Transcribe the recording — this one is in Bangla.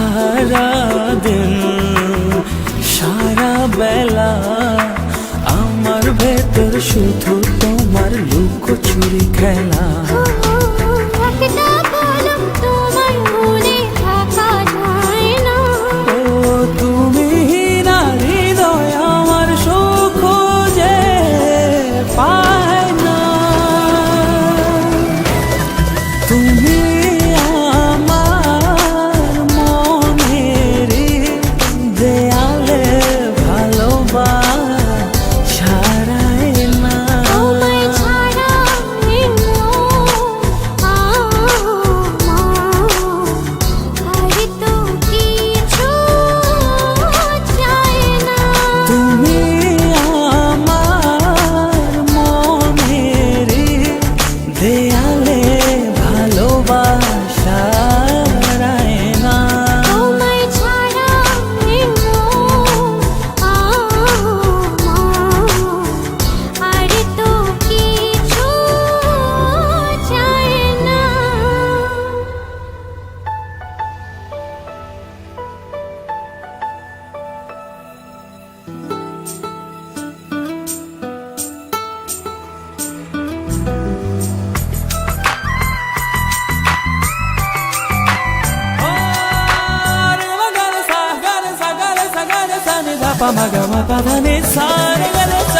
সারা দিন সারা বেলা আমার ভেতর শুধু তোমার লুকোচুরি খেলা। একটা কলম তোমার মনে থাকা যায় না। ও তুমি না হৃদয় আমার সুখ যে পায় না। তুমি আমার মনের দেয়ালে ভালোবাসায় না। তোমায় ছাড়া আর তো কিছু চাই না। তুমি আমার মনের দেয়ালে ভালোবাসায় না। তোমায় ছাড়া আর তো কিছু চাই না। Pa ma ga ma pa da ni sa re ga re sa